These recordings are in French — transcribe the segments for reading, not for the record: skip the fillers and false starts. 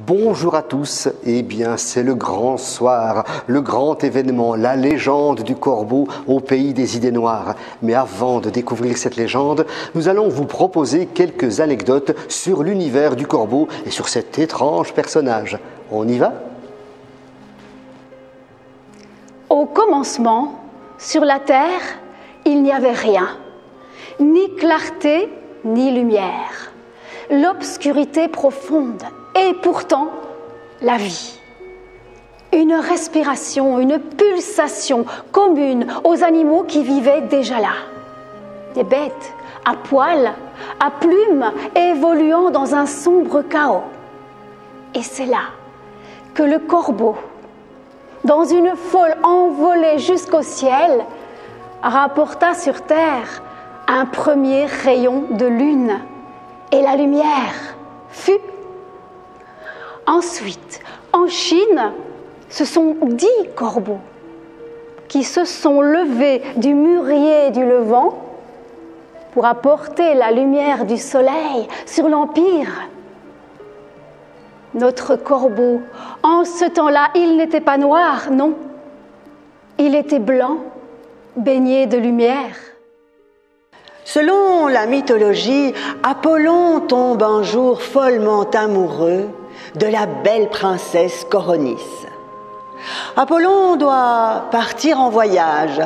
Bonjour à tous, eh bien c'est le grand soir, le grand événement, la légende du corbeau au pays des idées noires. Mais avant de découvrir cette légende, nous allons vous proposer quelques anecdotes sur l'univers du corbeau et sur cet étrange personnage. On y va ? Au commencement, sur la terre, il n'y avait rien, ni clarté, ni lumière, l'obscurité profonde. Et pourtant, la vie, une respiration, une pulsation commune aux animaux qui vivaient déjà là. Des bêtes à poils, à plumes, évoluant dans un sombre chaos. Et c'est là que le corbeau, dans une folle envolée jusqu'au ciel, rapporta sur terre un premier rayon de lune. Et la lumière fut. Ensuite, en Chine, ce sont 10 corbeaux qui se sont levés du mûrier du Levant pour apporter la lumière du soleil sur l'Empire. Notre corbeau, en ce temps-là, il n'était pas noir, non. Il était blanc, baigné de lumière. Selon la mythologie, Apollon tombe un jour follement amoureux de la belle princesse Coronis. Apollon doit partir en voyage,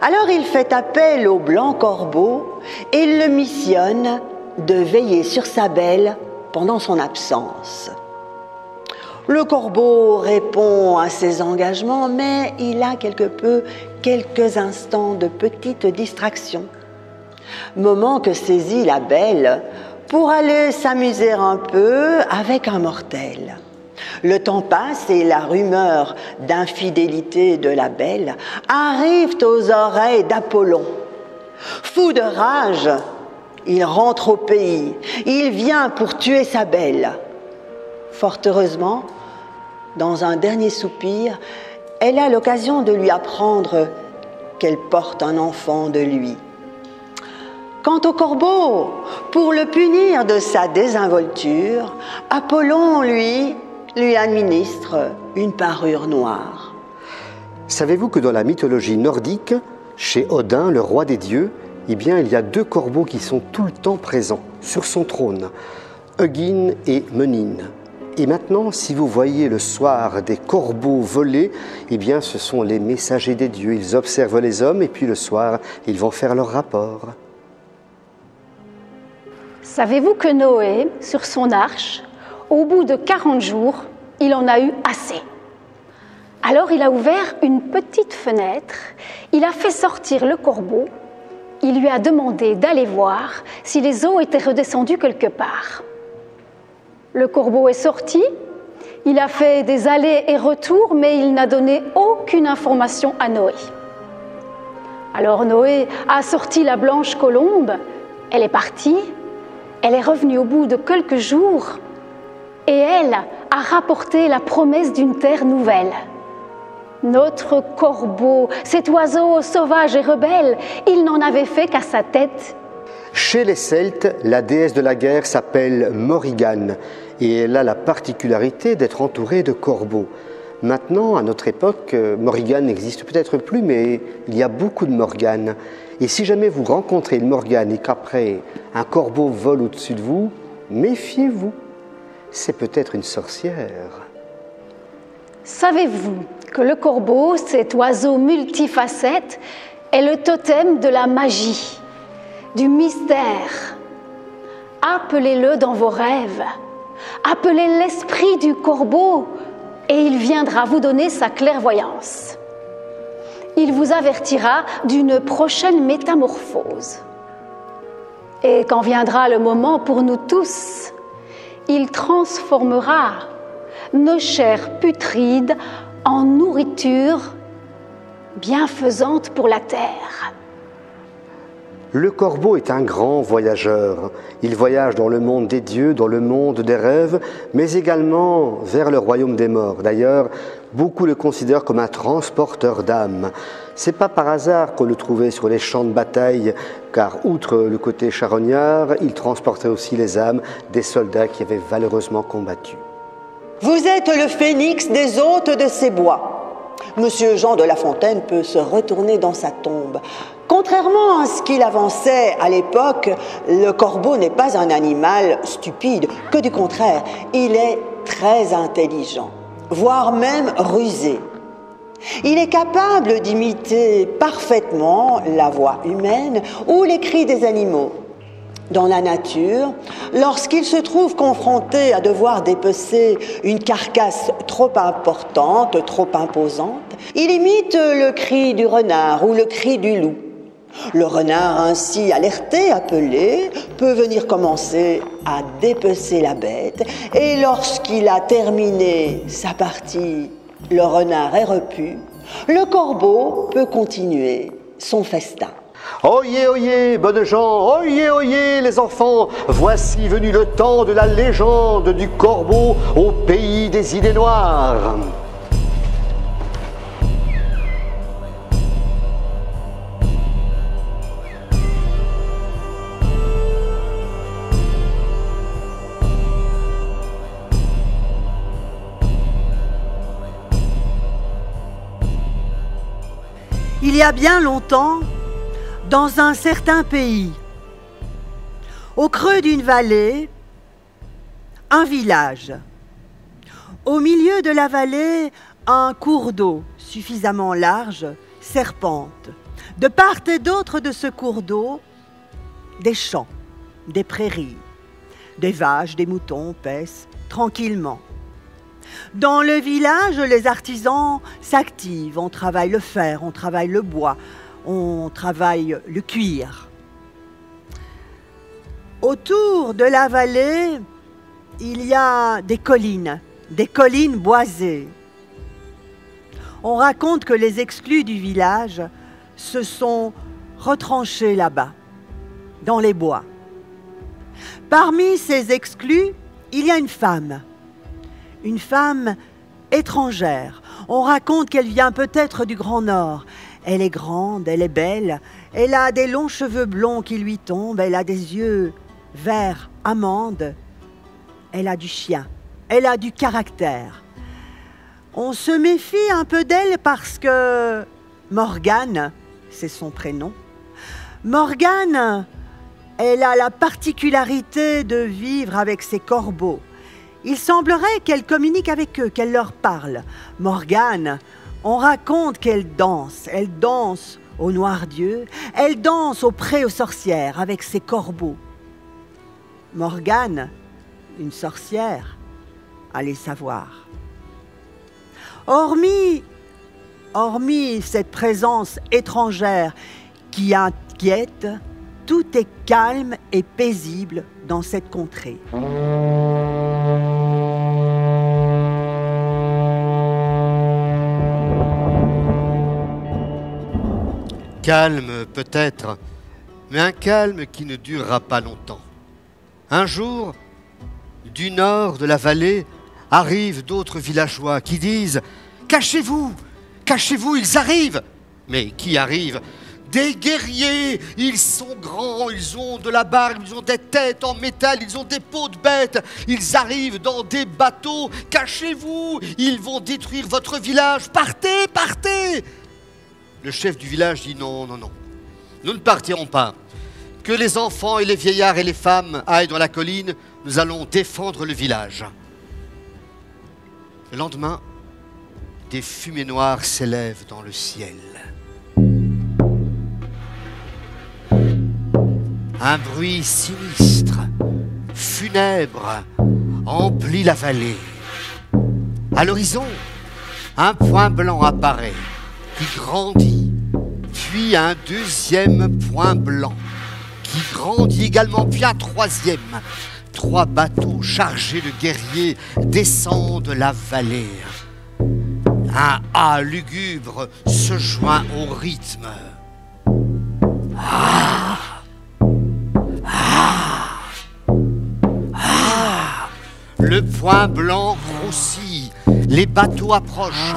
alors il fait appel au blanc corbeau et il le missionne de veiller sur sa belle pendant son absence. Le corbeau répond à ses engagements, mais il a quelques instants de petite distraction. Moment que saisit la belle pour aller s'amuser un peu avec un mortel. Le temps passe et la rumeur d'infidélité de la belle arrive aux oreilles d'Apollon. Fou de rage, il rentre au pays. Il vient pour tuer sa belle. Fort heureusement, dans un dernier soupir, elle a l'occasion de lui apprendre qu'elle porte un enfant de lui. Quant au corbeau, pour le punir de sa désinvolture, Apollon, lui administre une parure noire. Savez-vous que dans la mythologie nordique, chez Odin, le roi des dieux, eh bien, il y a 2 corbeaux qui sont tout le temps présents sur son trône, Hugin et Munin. Et maintenant, si vous voyez le soir des corbeaux voler, eh bien, ce sont les messagers des dieux. Ils observent les hommes et puis le soir, ils vont faire leur rapport. Savez-vous que Noé, sur son arche, au bout de 40 jours, il en a eu assez. Alors il a ouvert une petite fenêtre, il a fait sortir le corbeau, il lui a demandé d'aller voir si les eaux étaient redescendues quelque part. Le corbeau est sorti, il a fait des allers et retours, mais il n'a donné aucune information à Noé. Alors Noé a sorti la blanche colombe, elle est partie. Elle est revenue au bout de quelques jours et elle a rapporté la promesse d'une terre nouvelle. Notre corbeau, cet oiseau sauvage et rebelle, il n'en avait fait qu'à sa tête. Chez les Celtes, la déesse de la guerre s'appelle Morrigan et elle a la particularité d'être entourée de corbeaux. Maintenant, à notre époque, Morrigan n'existe peut-être plus, mais il y a beaucoup de Morganes. Et si jamais vous rencontrez une Morgane et qu'après un corbeau vole au-dessus de vous, méfiez-vous, c'est peut-être une sorcière. Savez-vous que le corbeau, cet oiseau multifacette, est le totem de la magie, du mystère? Appelez-le dans vos rêves, appelez l'esprit du corbeau et il viendra vous donner sa clairvoyance. Il vous avertira d'une prochaine métamorphose. Et quand viendra le moment pour nous tous, il transformera nos chairs putrides en nourriture bienfaisante pour la terre. Le corbeau est un grand voyageur. Il voyage dans le monde des dieux, dans le monde des rêves, mais également vers le royaume des morts. D'ailleurs, beaucoup le considèrent comme un transporteur d'âmes. C'est pas par hasard qu'on le trouvait sur les champs de bataille, car outre le côté charognard, il transportait aussi les âmes des soldats qui avaient valeureusement combattu. Vous êtes le phénix des hôtes de ces bois. Monsieur Jean de La Fontaine peut se retourner dans sa tombe. Contrairement à ce qu'il avançait à l'époque, le corbeau n'est pas un animal stupide, que du contraire, il est très intelligent, voire même rusé. Il est capable d'imiter parfaitement la voix humaine ou les cris des animaux. Dans la nature, lorsqu'il se trouve confronté à devoir dépecer une carcasse trop importante, trop imposante, il imite le cri du renard ou le cri du loup. Le renard ainsi alerté, appelé, peut venir commencer à dépecer la bête et lorsqu'il a terminé sa partie, le renard est repu, le corbeau peut continuer son festin. Oyez, oyez, bonnes gens, oyez, oyez, les enfants, voici venu le temps de la légende du corbeau au pays des idées noires. Il y a bien longtemps, dans un certain pays, au creux d'une vallée, un village. Au milieu de la vallée, un cours d'eau suffisamment large serpente. De part et d'autre de ce cours d'eau, des champs, des prairies. Des vaches, des moutons paissent tranquillement. Dans le village, les artisans s'activent. On travaille le fer, on travaille le bois, on travaille le cuir. Autour de la vallée, il y a des collines boisées. On raconte que les exclus du village se sont retranchés là-bas, dans les bois. Parmi ces exclus, il y a une femme étrangère. On raconte qu'elle vient peut-être du Grand Nord. Elle est grande, elle est belle, elle a des longs cheveux blonds qui lui tombent, elle a des yeux vert amande, elle a du chien, elle a du caractère. On se méfie un peu d'elle parce que Morgane, c'est son prénom, Morgane, elle a la particularité de vivre avec ses corbeaux. Il semblerait qu'elle communique avec eux, qu'elle leur parle. Morgane, on raconte qu'elle danse au Noirdieu, elle danse au pré aux sorcières avec ses corbeaux. Morgane, une sorcière, allez savoir. Hormis cette présence étrangère qui inquiète, tout est calme et paisible dans cette contrée. Calme peut-être, mais un calme qui ne durera pas longtemps. Un jour, du nord de la vallée, arrivent d'autres villageois qui disent « Cachez-vous, cachez-vous, ils arrivent !» Mais qui arrive? Des guerriers, ils sont grands, ils ont de la barbe, ils ont des têtes en métal, ils ont des peaux de bêtes, ils arrivent dans des bateaux, cachez-vous, ils vont détruire votre village, partez, partez! Le chef du village dit non, non, non, nous ne partirons pas. Que les enfants et les vieillards et les femmes aillent dans la colline, nous allons défendre le village. Le lendemain, des fumées noires s'élèvent dans le ciel. Un bruit sinistre, funèbre, emplit la vallée. À l'horizon, un point blanc apparaît, qui grandit, puis un deuxième point blanc, qui grandit également, puis un troisième. 3 bateaux chargés de guerriers descendent la vallée. Un A lugubre se joint au rythme. Ah! Ah! Ah! Le point blanc grossit, les bateaux approchent.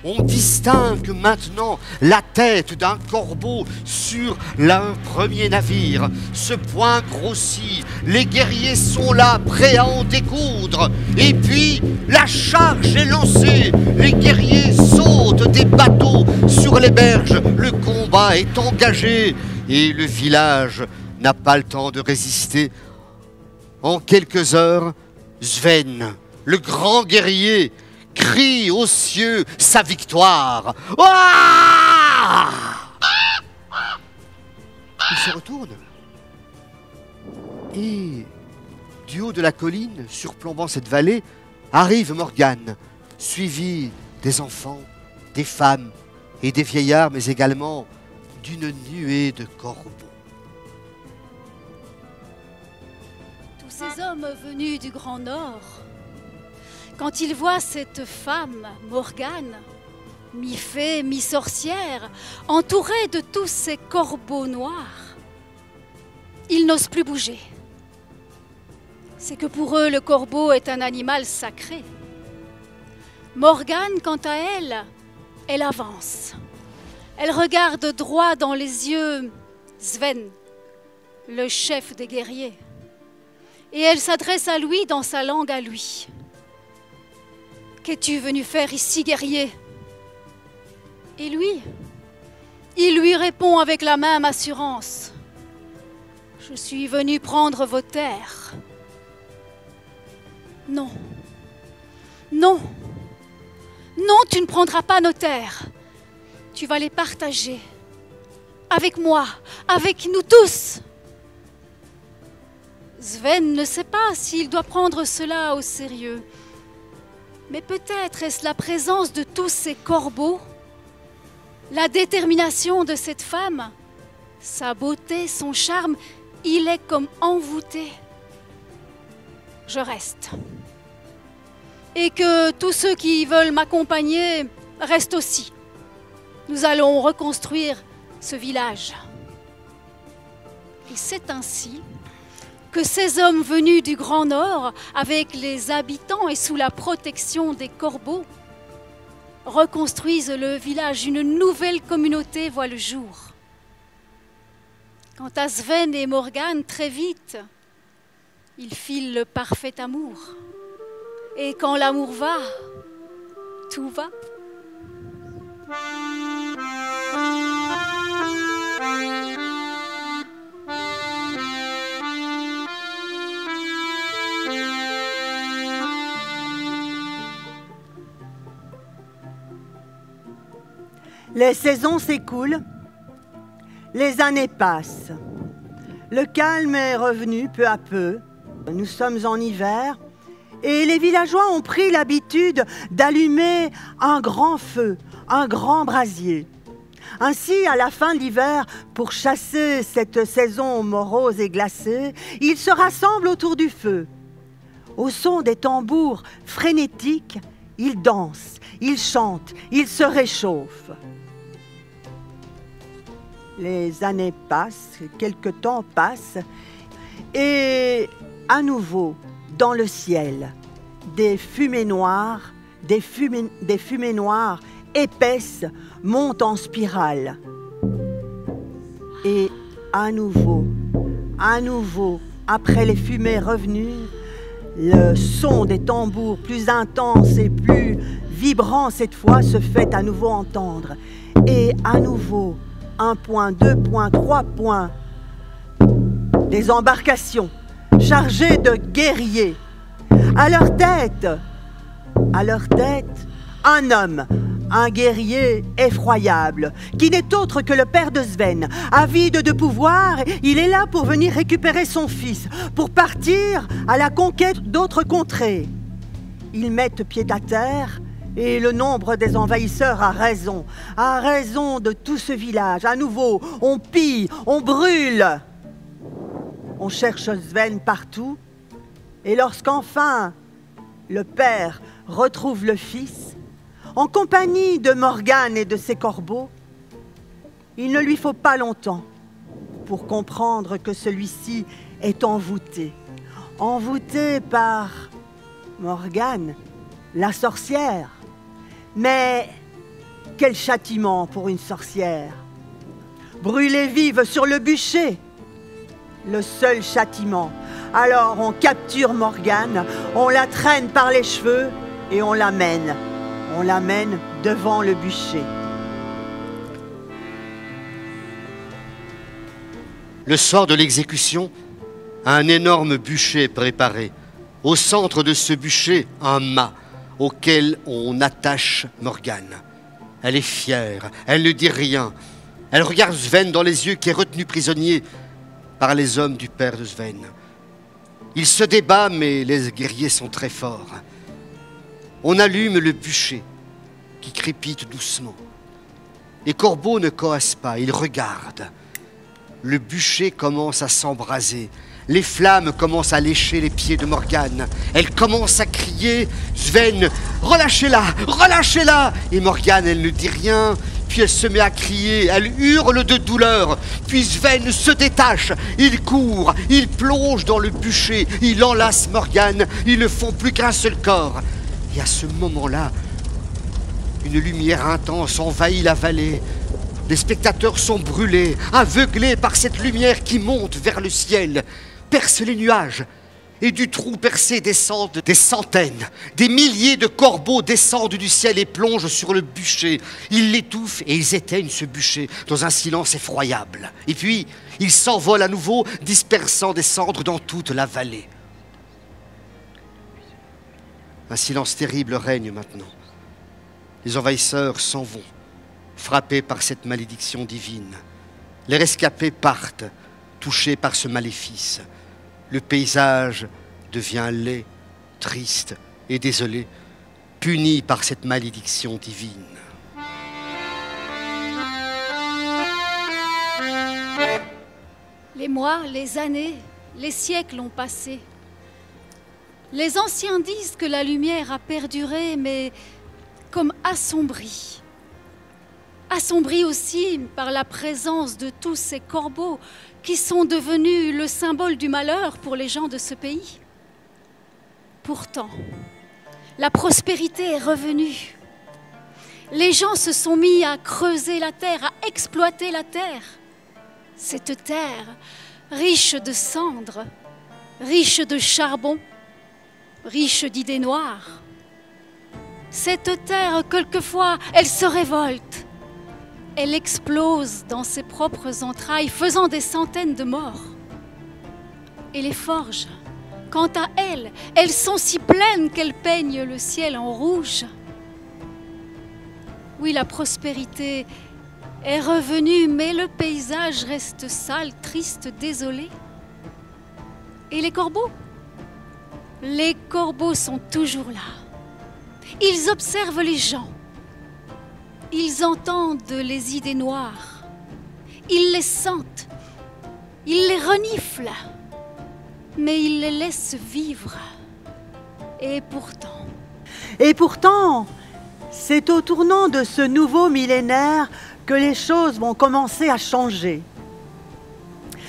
On distingue maintenant la tête d'un corbeau sur un premier navire. Ce point grossit, les guerriers sont là, prêts à en découdre. Et puis, la charge est lancée, les guerriers sautent des bateaux sur les berges. Le combat est engagé et le village n'a pas le temps de résister. En quelques heures, Sven, le grand guerrier, crie aux cieux sa victoire. Ouah! Il se retourne. Et du haut de la colline, surplombant cette vallée, arrive Morgane, suivi des enfants, des femmes et des vieillards, mais également d'une nuée de corbeaux. Tous ces hommes venus du Grand Nord, quand ils voient cette femme, Morgane, mi-fée, mi-sorcière, entourée de tous ces corbeaux noirs, ils n'osent plus bouger. C'est que pour eux, le corbeau est un animal sacré. Morgane, quant à elle, elle avance. Elle regarde droit dans les yeux Sven, le chef des guerriers, et elle s'adresse à lui dans sa langue à lui. Qu'es-tu venu faire ici, guerrier? Et lui, il lui répond avec la même assurance. Je suis venu prendre vos terres. Non, non, non, tu ne prendras pas nos terres. Tu vas les partager avec moi, avec nous tous. Sven ne sait pas s'il doit prendre cela au sérieux. Mais peut-être est-ce la présence de tous ces corbeaux, la détermination de cette femme, sa beauté, son charme, il est comme envoûté. Je reste. Et que tous ceux qui veulent m'accompagner restent aussi. Nous allons reconstruire ce village. Et c'est ainsi que ces hommes venus du Grand Nord, avec les habitants et sous la protection des corbeaux, reconstruisent le village. Une nouvelle communauté voit le jour. Quant à Sven et Morgane, très vite, ils filent le parfait amour. Et quand l'amour va, tout va. Les saisons s'écoulent, les années passent. Le calme est revenu peu à peu. Nous sommes en hiver et les villageois ont pris l'habitude d'allumer un grand feu, un grand brasier. Ainsi, à la fin de l'hiver, pour chasser cette saison morose et glacée, ils se rassemblent autour du feu. Au son des tambours frénétiques, ils dansent, ils chantent, ils se réchauffent. Les années passent, quelque temps passe, et à nouveau, dans le ciel, des fumées noires épaisses montent en spirale. Et à nouveau, après les fumées revenues, le son des tambours plus intense et plus vibrant cette fois se fait à nouveau entendre. Et à nouveau, 1 point, 2 points, 3 points. Des embarcations chargées de guerriers. À leur tête, un homme, un guerrier effroyable, qui n'est autre que le père de Sven. Avide de pouvoir, il est là pour venir récupérer son fils, pour partir à la conquête d'autres contrées. Ils mettent pied à terre. Et le nombre des envahisseurs a raison de tout ce village. À nouveau, on pille, on brûle. On cherche Sven partout. Et lorsqu'enfin le père retrouve le fils, en compagnie de Morgane et de ses corbeaux, il ne lui faut pas longtemps pour comprendre que celui-ci est envoûté. Envoûté par Morgane, la sorcière. Mais quel châtiment pour une sorcière! Brûlée vive sur le bûcher! Le seul châtiment. Alors on capture Morgane, on la traîne par les cheveux et on l'amène. On l'amène devant le bûcher. Le soir de l'exécution, un énorme bûcher est préparé. Au centre de ce bûcher, un mât auquel on attache Morgane. Elle est fière, elle ne dit rien. Elle regarde Sven dans les yeux qui est retenu prisonnier par les hommes du père de Sven. Il se débat, mais les guerriers sont très forts. On allume le bûcher qui crépite doucement. Et Corbeau ne coasse pas, il regarde. Le bûcher commence à s'embraser. Les flammes commencent à lécher les pieds de Morgane. Elle commence à crier « Sven, relâchez-la, relâchez-la !» Et Morgane, elle ne dit rien. Puis elle se met à crier, elle hurle de douleur. Puis Sven se détache, il court, il plonge dans le bûcher, il enlace Morgane, ils ne font plus qu'un seul corps. Et à ce moment-là, une lumière intense envahit la vallée. Les spectateurs sont brûlés, aveuglés par cette lumière qui monte vers le ciel, perce les nuages. Et du trou percé descendent des centaines, des milliers de corbeaux descendent du ciel et plongent sur le bûcher. Ils l'étouffent et ils éteignent ce bûcher dans un silence effroyable. Et puis, ils s'envolent à nouveau, dispersant des cendres dans toute la vallée. Un silence terrible règne maintenant. Les envahisseurs s'en vont, frappés par cette malédiction divine. Les rescapés partent, touchés par ce maléfice. Le paysage devient laid, triste et désolé, puni par cette malédiction divine. Les mois, les années, les siècles ont passé. Les anciens disent que la lumière a perduré, mais comme assombrie. Assombrie aussi par la présence de tous ces corbeaux qui sont devenus le symbole du malheur pour les gens de ce pays. Pourtant, la prospérité est revenue. Les gens se sont mis à creuser la terre, à exploiter la terre. Cette terre, riche de cendres, riche de charbon, riche d'idées noires. Cette terre, quelquefois, elle se révolte. Elle explose dans ses propres entrailles, faisant des centaines de morts. Et les forges, quant à elles, elles sont si pleines qu'elles peignent le ciel en rouge. Oui, la prospérité est revenue, mais le paysage reste sale, triste, désolé. Et les corbeaux? Les corbeaux sont toujours là. Ils observent les gens. Ils entendent les idées noires. Ils les sentent. Ils les reniflent. Mais ils les laissent vivre. Et pourtant, c'est au tournant de ce nouveau millénaire que les choses vont commencer à changer.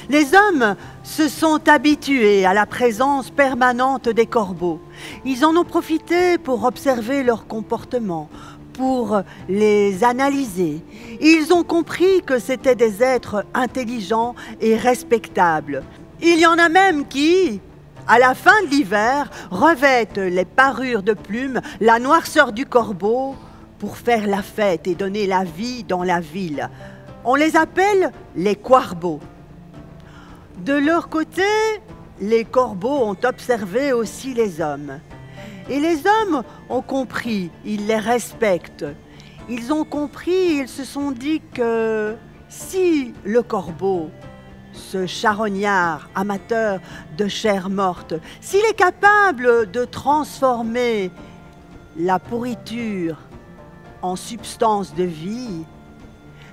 Les hommes se sont habitués à la présence permanente des corbeaux. Ils en ont profité pour observer leur comportement, pour les analyser. Ils ont compris que c'étaient des êtres intelligents et respectables. Il y en a même qui, à la fin de l'hiver, revêtent les parures de plumes, la noirceur du corbeau, pour faire la fête et donner la vie dans la ville. On les appelle les quarbeaux. De leur côté, les corbeaux ont observé aussi les hommes. Et les hommes ont compris, ils les respectent. Ils ont compris, ils se sont dit que si le corbeau, ce charognard amateur de chair morte, s'il est capable de transformer la pourriture en substance de vie,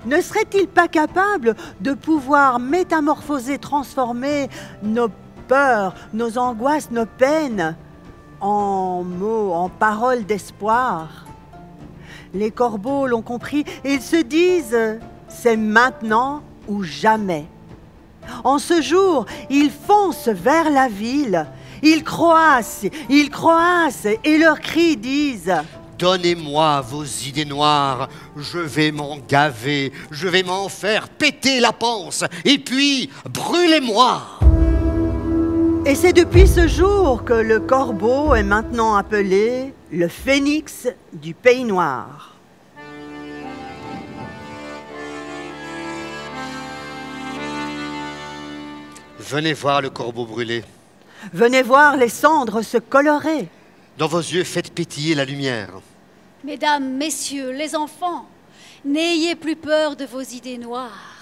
ne serait-il pas capable de pouvoir métamorphoser, transformer nos peurs, nos angoisses, nos peines en mots, en paroles d'espoir? Les corbeaux l'ont compris et ils se disent « c'est maintenant ou jamais ». En ce jour, ils foncent vers la ville, ils croassent et leurs cris disent « donnez-moi vos idées noires, je vais m'en gaver, je vais m'en faire péter la panse, et puis brûlez-moi. Et c'est depuis ce jour que le corbeau est maintenant appelé le phénix du Pays Noir. Venez voir le corbeau brûlé. Venez voir les cendres se colorer. Dans vos yeux, faites pétiller la lumière. Mesdames, messieurs, les enfants, n'ayez plus peur de vos idées noires.